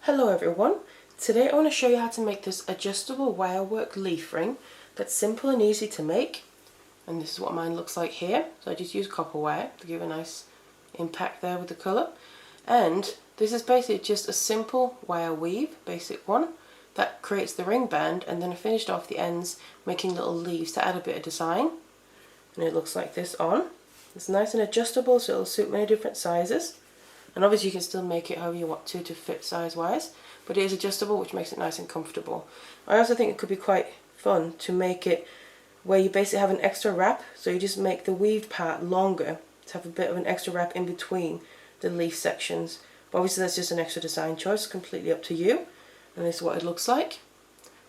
Hello everyone, today I want to show you how to make this adjustable wirework leaf ring that's simple and easy to make, and this is what mine looks like here. So I just use copper wire to give a nice impact there with the colour, and this is basically just a simple wire weave, basic one, that creates the ring band, and then I finished off the ends making little leaves to add a bit of design, and it looks like this on. It's nice and adjustable, so it'll suit many different sizes. And obviously you can still make it however you want to fit size wise, but it is adjustable, which makes it nice and comfortable. I also think it could be quite fun to make it where you basically have an extra wrap, so you just make the weaved part longer to have a bit of an extra wrap in between the leaf sections. But obviously that's just an extra design choice, completely up to you, and this is what it looks like.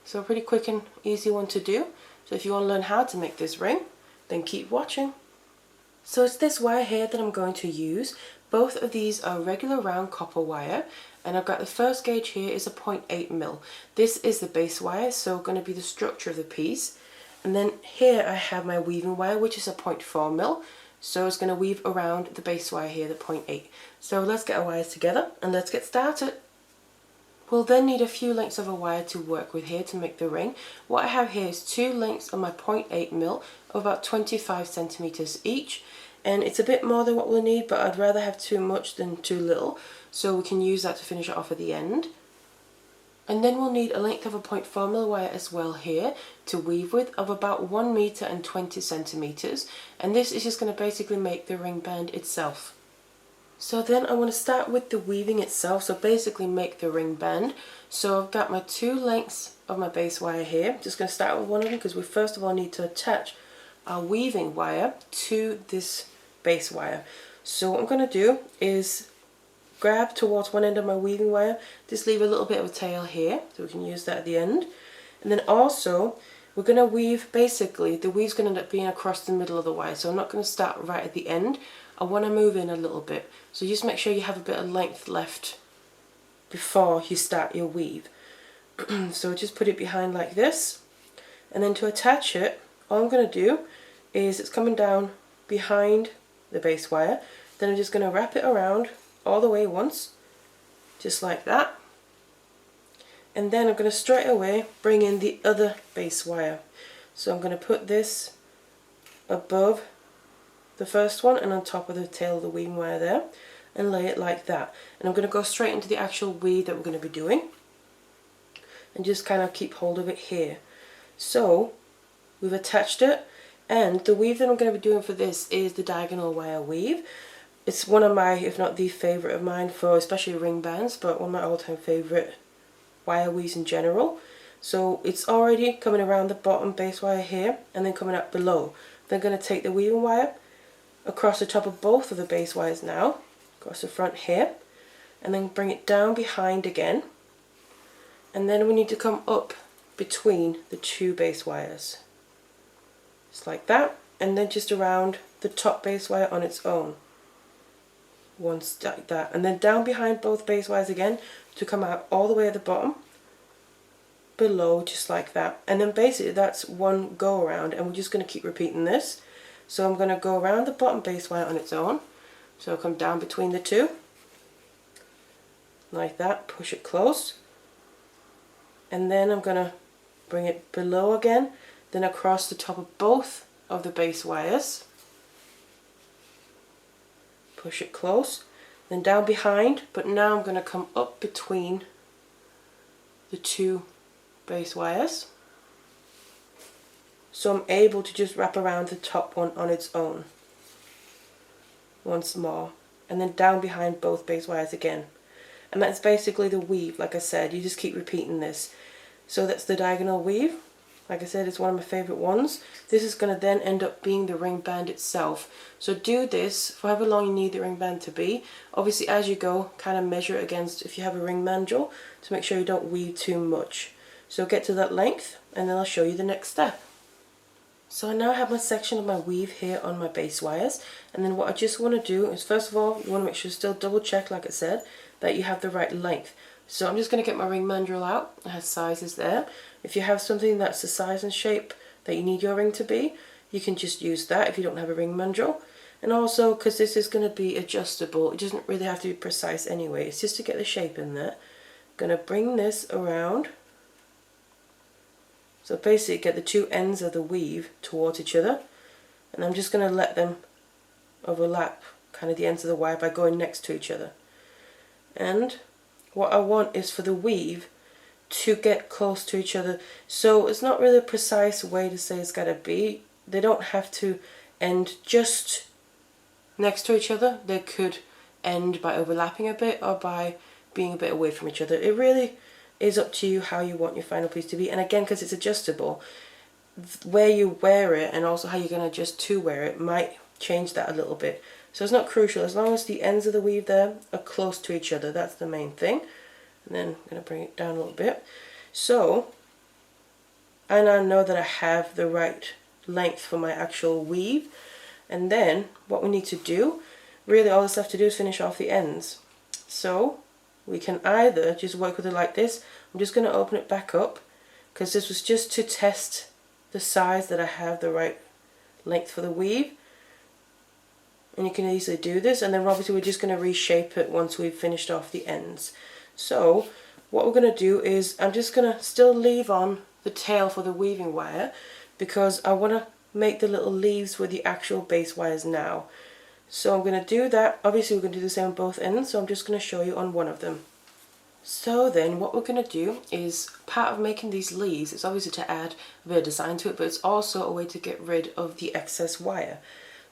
So a pretty quick and easy one to do. So if you want to learn how to make this ring, then keep watching. So it's this wire here that I'm going to use. Both of these are regular round copper wire, and I've got the first gauge here is a 0.8mm. This is the base wire, so going to be the structure of the piece. And then here I have my weaving wire, which is a 0.4mm, so it's going to weave around the base wire here, the 0.8. So let's get our wires together and let's get started. We'll then need a few lengths of a wire to work with here to make the ring. What I have here is two lengths of my 0.8mm of about 25 centimeters each. And it's a bit more than what we'll need, but I'd rather have too much than too little, so we can use that to finish it off at the end. And then we'll need a length of a 0.4mm wire as well here to weave with, of about 1 meter and 20 centimeters. And this is just going to basically make the ring band itself. So then I want to start with the weaving itself, so basically make the ring band. So I've got my two lengths of my base wire here. I'm just going to start with one of them because we first of all need to attach our weaving wire to this base wire. So what I'm going to do is grab towards one end of my weaving wire, just leave a little bit of a tail here so we can use that at the end. And then also we're going to weave, basically the weave's going to end up being across the middle of the wire, so I'm not going to start right at the end. I want to move in a little bit, so just make sure you have a bit of length left before you start your weave. So just put it behind like this, and then to attach it, all I'm going to do is it's coming down behind the base wire, then I'm just going to wrap it around all the way once, just like that, and then I'm going to straight away bring in the other base wire. So I'm going to put this above the first one and on top of the tail of the weaving wire there, and lay it like that, and I'm going to go straight into the actual weave that we're going to be doing, and just kind of keep hold of it here. So we've attached it, and the weave that I'm going to be doing for this is the diagonal wire weave. It's one of my, if not the favourite of mine for especially ring bands, but one of my all-time favourite wire weaves in general. So it's already coming around the bottom base wire here and then coming up below. Then I'm going to take the weaving wire across the top of both of the base wires now, across the front here, and then bring it down behind again. And then we need to come up between the two base wires. Just like that, and then just around the top base wire on its own. Once like that, and then down behind both base wires again to come out all the way at the bottom, below, just like that. And then basically that's one go around, and we're just going to keep repeating this. So I'm going to go around the bottom base wire on its own, so I'll come down between the two, like that, push it close, and then I'm going to bring it below again, then across the top of both of the base wires, push it close, then down behind, but now I'm going to come up between the two base wires, so I'm able to just wrap around the top one on its own once more, and then down behind both base wires again. And that's basically the weave. Like I said, you just keep repeating this. So that's the diagonal weave. Like I said, it's one of my favourite ones. This is going to then end up being the ring band itself. So do this for however long you need the ring band to be. Obviously as you go, kind of measure it against if you have a ring mandrel to make sure you don't weave too much. So get to that length and then I'll show you the next step. So I now have my section of my weave here on my base wires, and then what I just want to do is, first of all, you want to make sure still double check, like I said, that you have the right length. So I'm just going to get my ring mandrel out. It has sizes there. If you have something that's the size and shape that you need your ring to be, you can just use that if you don't have a ring mandrel. And also, because this is going to be adjustable, it doesn't really have to be precise anyway, it's just to get the shape in there. going to bring this around. So basically get the two ends of the weave towards each other, and I'm just going to let them overlap kind of the ends of the wire by going next to each other. And what I want is for the weave to get close to each other. So it's not really a precise way to say it's got to be. They don't have to end just next to each other. They could end by overlapping a bit or by being a bit away from each other. It really is up to you how you want your final piece to be. And again, because it's adjustable, where you wear it and also how you're going to adjust to wear it might change that a little bit. So it's not crucial, as long as the ends of the weave there are close to each other. That's the main thing. And then I'm going to bring it down a little bit. So I now know that I have the right length for my actual weave. And then what we need to do, really all this left to do is finish off the ends. So we can either just work with it like this. I'm just going to open it back up, because this was just to test the size that I have the right length for the weave. And you can easily do this, and then obviously we're just going to reshape it once we've finished off the ends. So what we're going to do is I'm just going to still leave on the tail for the weaving wire, because I want to make the little leaves with the actual base wires now. So I'm going to do that. Obviously we're going to do the same on both ends, so I'm just going to show you on one of them. So then what we're going to do is, part of making these leaves is obviously to add a bit of design to it, but it's also a way to get rid of the excess wire.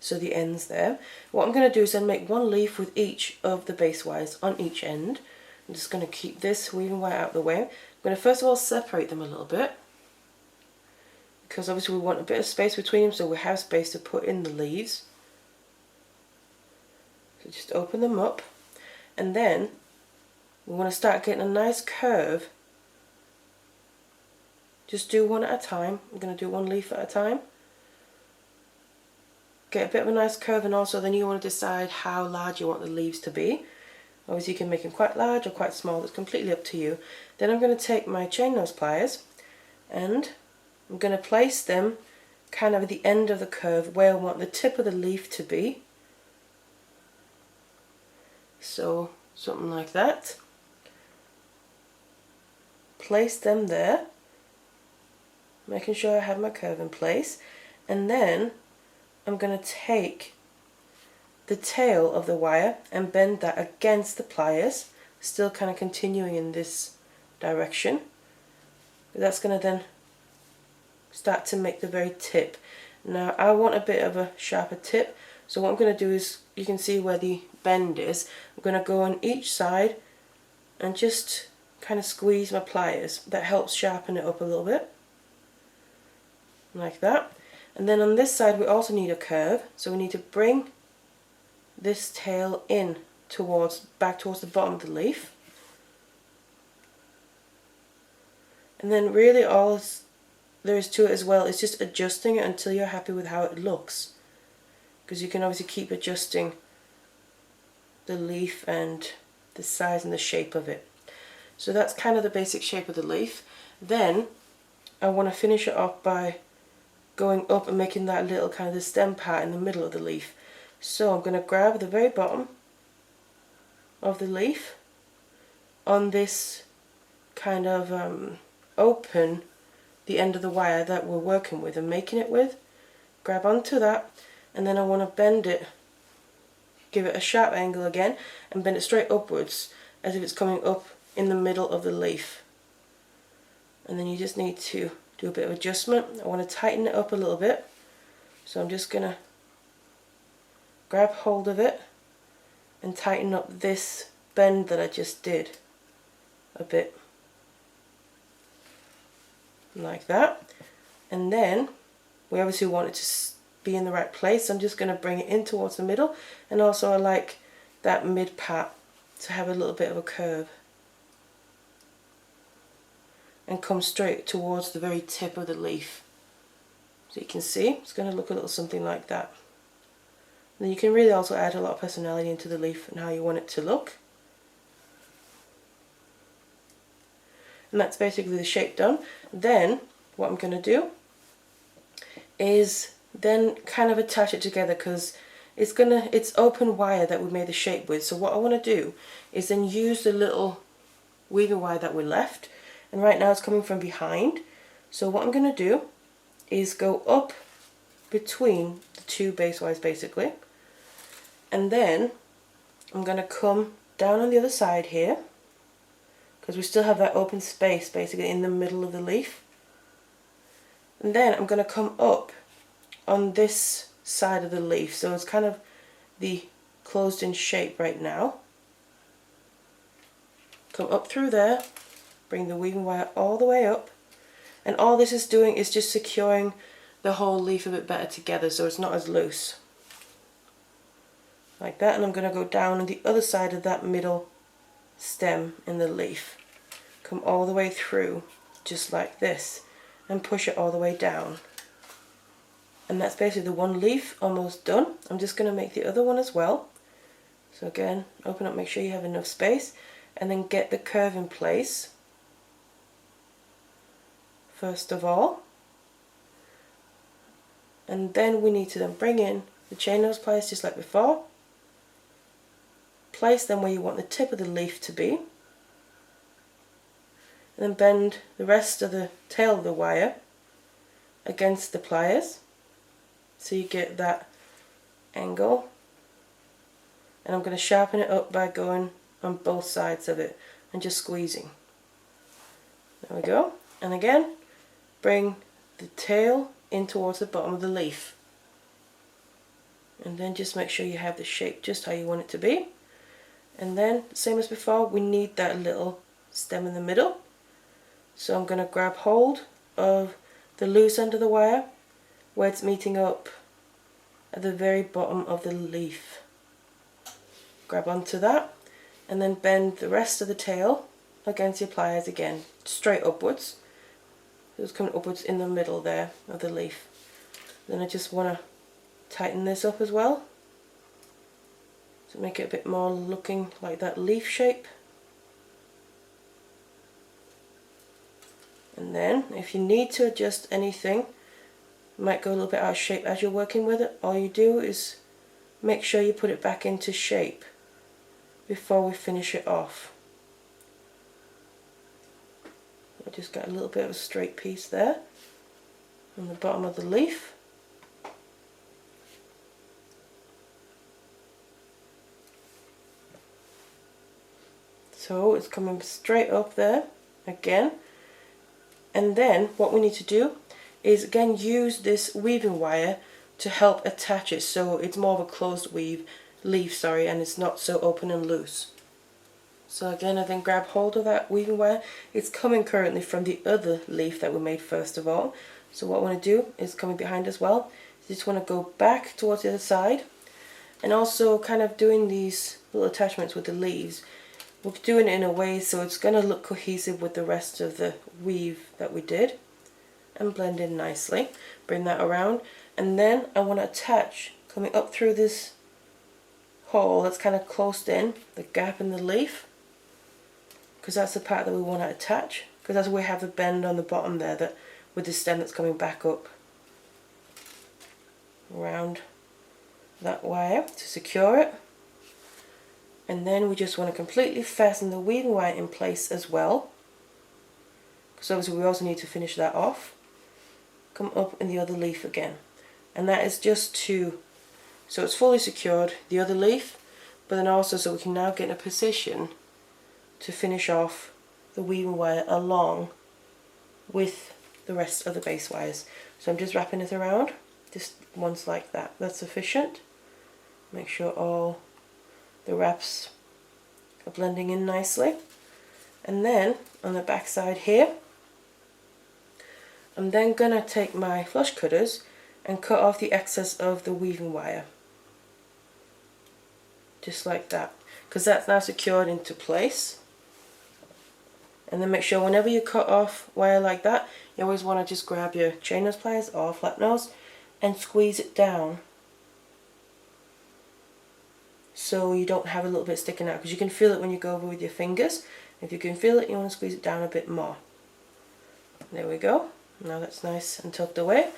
So the ends there. What I'm going to do is then make one leaf with each of the base wires on each end. I'm just going to keep this weaving wire out of the way. I'm going to first of all separate them a little bit, because obviously we want a bit of space between them, so we have space to put in the leaves. So just open them up, and then we want to start getting a nice curve. Just do one at a time. I'm going to do one leaf at a time. Get a bit of a nice curve, and also then you want to decide how large you want the leaves to be. Obviously you can make them quite large or quite small, it's completely up to you. Then I'm going to take my chain nose pliers and I'm going to place them kind of at the end of the curve where I want the tip of the leaf to be. So something like that. Place them there, making sure I have my curve in place, and then I'm going to take the tail of the wire and bend that against the pliers, still kind of continuing in this direction. That's going to then start to make the very tip. Now I want a bit of a sharper tip, so what I'm going to do is, you can see where the bend is, I'm going to go on each side and just kind of squeeze my pliers. That helps sharpen it up a little bit, like that. And then on this side we also need a curve, so we need to bring this tail in back towards the bottom of the leaf. And then really all there is to it as well is just adjusting it until you're happy with how it looks, because you can obviously keep adjusting the leaf and the size and the shape of it. So that's kind of the basic shape of the leaf. Then I want to finish it off by going up and making that little kind of the stem part in the middle of the leaf. So I'm going to grab the very bottom of the leaf on this kind of open the end of the wire that we're working with and making it with. Grab onto that, and then I want to bend it, give it a sharp angle again, and bend it straight upwards as if it's coming up in the middle of the leaf. And then you just need to do a bit of adjustment. I want to tighten it up a little bit, so I'm just going to grab hold of it and tighten up this bend that I just did a bit, like that. And then we obviously want it to be in the right place, so I'm just going to bring it in towards the middle, and also I like that mid part to have a little bit of a curve and come straight towards the very tip of the leaf. So you can see it's going to look a little something like that. And then you can really also add a lot of personality into the leaf and how you want it to look. And that's basically the shape done. Then what I'm going to do is then kind of attach it together, because it's open wire that we made the shape with. So what I want to do is then use the little weaving wire that we left, and right now it's coming from behind. So what I'm going to do is go up between the two base wires basically, and then I'm going to come down on the other side here, because we still have that open space basically in the middle of the leaf. And then I'm going to come up on this side of the leaf, so it's kind of the closed in shape right now. Come up through there, bring the weaving wire all the way up, and all this is doing is just securing the whole leaf a bit better together so it's not as loose. Like that, and I'm going to go down on the other side of that middle stem in the leaf. Come all the way through, just like this, and push it all the way down. And that's basically the one leaf almost done. I'm just going to make the other one as well. So again, open up, make sure you have enough space, and then get the curve in place first of all. And then we need to then bring in the chain nose pliers just like before. Place them where you want the tip of the leaf to be. And then bend the rest of the tail of the wire against the pliers so you get that angle. And I'm going to sharpen it up by going on both sides of it and just squeezing. There we go. And again, bring the tail in towards the bottom of the leaf. And then just make sure you have the shape just how you want it to be. And then, same as before, we need that little stem in the middle. So I'm going to grab hold of the loose end of the wire where it's meeting up at the very bottom of the leaf. Grab onto that and then bend the rest of the tail against your pliers again, straight upwards. It's coming upwards in the middle there of the leaf. Then I just want to tighten this up as well to make it a bit more looking like that leaf shape. And then if you need to adjust anything, it might go a little bit out of shape as you're working with it, all you do is make sure you put it back into shape before we finish it off. I just got a little bit of a straight piece there on the bottom of the leaf. So it's coming straight up there again. And then what we need to do is again use this weaving wire to help attach it so it's more of a closed leaf, and it's not so open and loose. So again, I then grab hold of that weaving wire. It's coming currently from the other leaf that we made first of all. So what I want to do is coming behind as well. You just want to go back towards the other side, and also kind of doing these little attachments with the leaves. We're doing it in a way so it's going to look cohesive with the rest of the weave that we did, and blend in nicely. Bring that around, and then I want to attach coming up through this hole that's kind of closed in, the gap in the leaf, because that's the part that we want to attach, because that's where we have the bend on the bottom there that with the stem that's coming back up around that wire to secure it. And then we just want to completely fasten the weaving wire in place as well, because obviously we also need to finish that off. Come up in the other leaf again, and that is just so it's fully secured, the other leaf, but then also so we can now get in a position to finish off the weaving wire along with the rest of the base wires. So I'm just wrapping it around, just once like that. That's sufficient. Make sure all the wraps are blending in nicely. And then on the back side here, I'm then going to take my flush cutters and cut off the excess of the weaving wire. Just like that, because that's now secured into place. And then make sure whenever you cut off wire like that, you always want to just grab your chain nose pliers or flat nose and squeeze it down so you don't have a little bit sticking out, because you can feel it when you go over with your fingers. If you can feel it, you want to squeeze it down a bit more. There we go. Now that's nice and tucked away.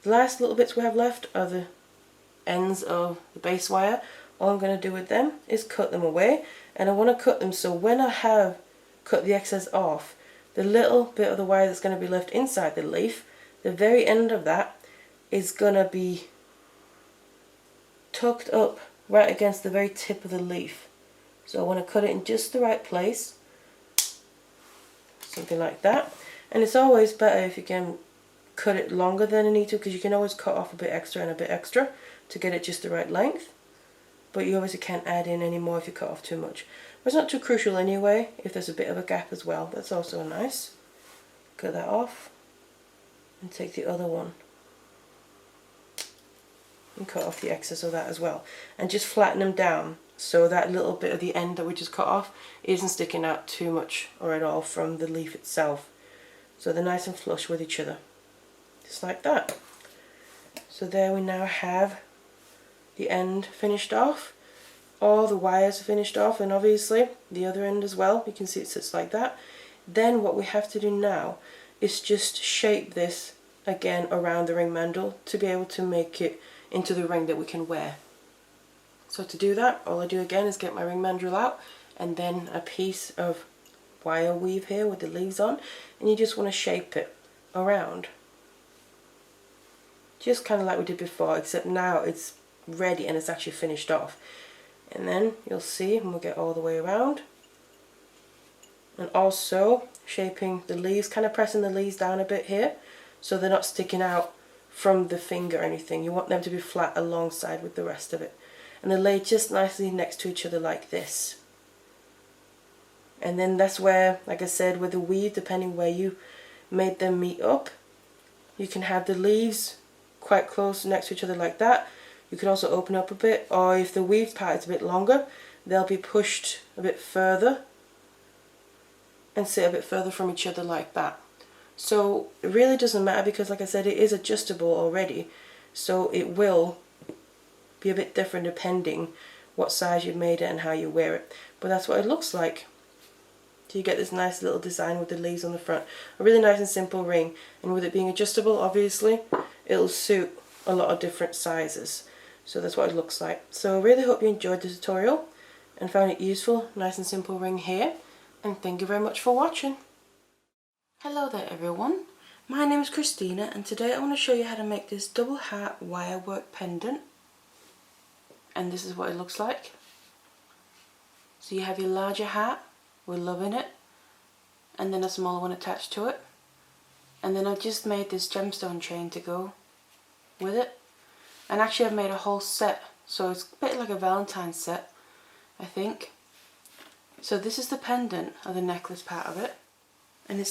The last little bits we have left are the ends of the base wire. All I'm going to do with them is cut them away, and I want to cut them so when I have cut the excess off, the little bit of the wire that's going to be left inside the leaf, the very end of that is going to be tucked up right against the very tip of the leaf. So I want to cut it in just the right place, something like that. And it's always better if you can cut it longer than you need to, because you can always cut off a bit extra and a bit extra to get it just the right length. But you obviously can't add in any more if you cut off too much. But it's not too crucial anyway, if there's a bit of a gap as well. That's also nice. Cut that off and take the other one and cut off the excess of that as well. And just flatten them down so that little bit of the end that we just cut off isn't sticking out too much or at all from the leaf itself. So they're nice and flush with each other. Just like that. So there we now have the end finished off. All the wires are finished off, and obviously the other end as well. You can see it sits like that. Then what we have to do now is just shape this again around the ring mandrel to be able to make it into the ring that we can wear. So to do that, all I do again is get my ring mandrel out and then a piece of wire weave here with the leaves on, and you just want to shape it around. Just kind of like we did before, except now it's ready and it's actually finished off. And then you'll see when we get all the way around. And also shaping the leaves, kind of pressing the leaves down a bit here so they're not sticking out from the finger or anything. You want them to be flat alongside with the rest of it. And they're laid just nicely next to each other like this. And then that's where, like I said, with the weave, depending where you made them meet up, you can have the leaves quite close next to each other like that. You can also open up a bit, or if the weave part is a bit longer, they'll be pushed a bit further and sit a bit further from each other like that. So it really doesn't matter, because like I said, it is adjustable already, so it will be a bit different depending what size you've made it and how you wear it. But that's what it looks like. So you get this nice little design with the leaves on the front. A really nice and simple ring, and with it being adjustable, obviously it'll suit a lot of different sizes. So that's what it looks like. So I really hope you enjoyed the tutorial and found it useful. Nice and simple ring here, and thank you very much for watching. Hello there everyone, my name is Christina, and today I want to show you how to make this double heart wirework pendant. And this is what it looks like. So you have your larger heart with love in it, and then a smaller one attached to it. And then I've just made this gemstone chain to go with it. And actually I've made a whole set, so it's a bit like a Valentine's set, I think. So this is the pendant, or the necklace part of it. And it's